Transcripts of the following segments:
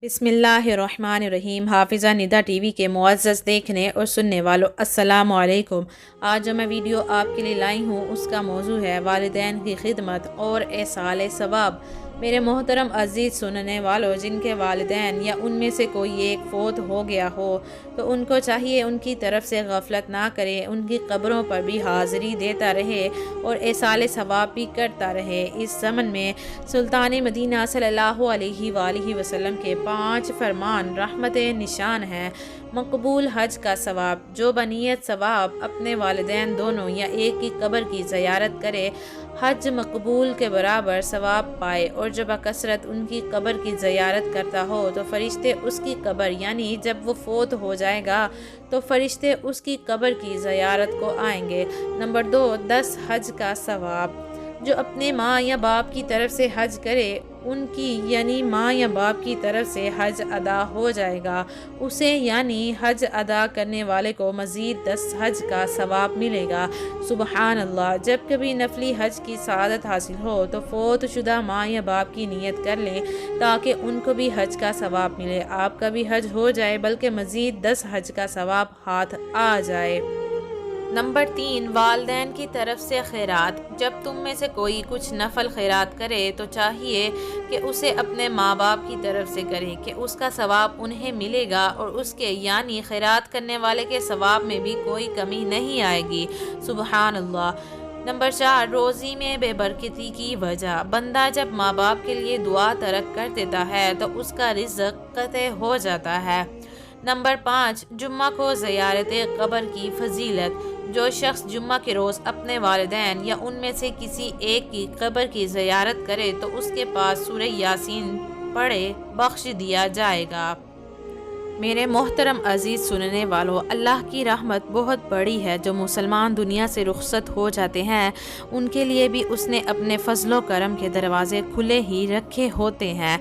بسم اللہ الرحمن الرحیم۔ حافظہ ندا ٹی وی کے معزز دیکھنے اور سننے والوں السلام علیکم۔ آج جو میں ویڈیو آپ کے لیے لائی ہوں اس کا موضوع ہے والدین کی خدمت اور ایصال ثواب۔ میرے محترم عزیز سننے والوں، جن کے والدین یا ان میں سے کوئی ایک فوت ہو گیا ہو تو ان کو چاہیے ان کی طرف سے غفلت نہ کرے، ان کی قبروں پر بھی حاضری دیتا رہے اور ایصال ثواب بھی کرتا رہے۔ اس زمن میں سلطان مدینہ صلی اللہ علیہ وآلہ وسلم کے 5 فرمان رحمت نشان ہیں۔ مقبول حج کا ثواب، جو بنیت ثواب اپنے والدین دونوں یا ایک کی قبر کی زیارت کرے، حج مقبول کے برابر ثواب پائے، اور جو بکثرت ان کی قبر کی زیارت کرتا ہو تو فرشتے اس کی قبر، یعنی جب وہ فوت ہو جائے گا تو فرشتے اس کی قبر کی زیارت کو آئیں گے۔ نمبر 2، 10 حج کا ثواب۔ جو اپنے ماں یا باپ کی طرف سے حج کرے، ان کی یعنی ماں یا باپ کی طرف سے حج ادا ہو جائے گا، اسے یعنی حج ادا کرنے والے کو مزید 10 حج کا ثواب ملے گا۔ سبحان اللہ۔ جب کبھی نفلی حج کی سعادت حاصل ہو تو فوت شدہ ماں یا باپ کی نیت کر لیں تاکہ ان کو بھی حج کا ثواب ملے، آپ کا بھی حج ہو جائے بلکہ مزید 10 حج کا ثواب ہاتھ آ جائے۔ نمبر 3، والدین کی طرف سے خیرات۔ جب تم میں سے کوئی کچھ نفل خیرات کرے تو چاہیے کہ اسے اپنے ماں باپ کی طرف سے کرے کہ اس کا ثواب انہیں ملے گا اور اس کے یعنی خیرات کرنے والے کے ثواب میں بھی کوئی کمی نہیں آئے گی۔ سبحان اللہ۔ نمبر 4، روزی میں بے برکتی کی وجہ۔ بندہ جب ماں باپ کے لیے دعا ترک کر دیتا ہے تو اس کا رزق قطع ہو جاتا ہے۔ نمبر 5، جمعہ کو زیارت قبر کی فضیلت۔ جو شخص جمعہ کے روز اپنے والدین یا ان میں سے کسی ایک کی قبر کی زیارت کرے تو اس کے پاس سورہ یاسین پڑھے بخش دیا جائے گا۔ میرے محترم عزیز سننے والوں، اللہ کی رحمت بہت بڑی ہے۔ جو مسلمان دنیا سے رخصت ہو جاتے ہیں ان کے لیے بھی اس نے اپنے فضل و کرم کے دروازے کھلے ہی رکھے ہوتے ہیں۔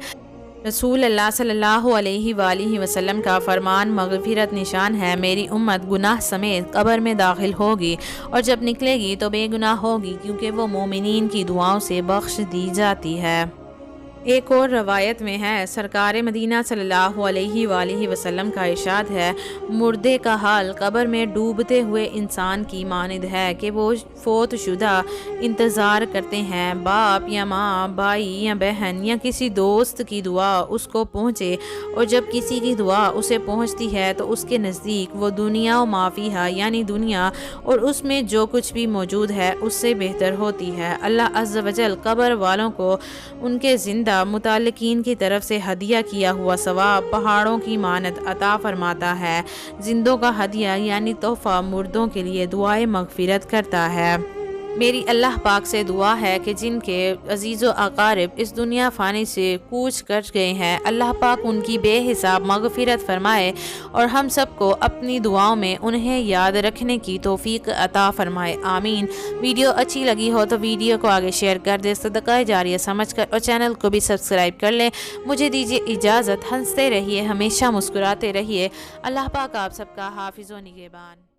رسول اللہ صلی اللہ علیہ وآلہ وسلم کا فرمان مغفرت نشان ہے۔ میری امت گناہ سمیت قبر میں داخل ہوگی اور جب نکلے گی تو بے گناہ ہوگی، کیونکہ وہ مومنین کی دعاؤں سے بخش دی جاتی ہے۔ ایک اور روایت میں ہے، سرکار مدینہ صلی اللہ علیہ وآلہ وسلم کا ارشاد ہے، مردے کا حال قبر میں ڈوبتے ہوئے انسان کی مانند ہے کہ وہ فوت شدہ انتظار کرتے ہیں باپ یا ماں، بھائی یا بہن یا کسی دوست کی دعا اس کو پہنچے، اور جب کسی کی دعا اسے پہنچتی ہے تو اس کے نزدیک وہ دنیا و ما فیہا یعنی دنیا اور اس میں جو کچھ بھی موجود ہے اس سے بہتر ہوتی ہے۔ اللہ عز و جل قبر والوں کو ان کے زندہ متعلقین کی طرف سے ہدیہ کیا ہوا ثواب پہاڑوں کی مانند عطا فرماتا ہے۔ زندوں کا ہدیہ یعنی تحفہ مردوں کے لیے دعائے مغفرت کرتا ہے۔ میری اللہ پاک سے دعا ہے کہ جن کے عزیز و اقارب اس دنیا فانی سے کوچ کر گئے ہیں، اللہ پاک ان کی بے حساب مغفرت فرمائے اور ہم سب کو اپنی دعاؤں میں انہیں یاد رکھنے کی توفیق عطا فرمائے، آمین۔ ویڈیو اچھی لگی ہو تو ویڈیو کو آگے شیئر کر دیں، صدقہ جاریہ سمجھ کر، اور چینل کو بھی سبسکرائب کر لیں۔ مجھے دیجیے اجازت، ہنستے رہیے، ہمیشہ مسکراتے رہیے۔ اللہ پاک آپ سب کا حافظ و نگہبان۔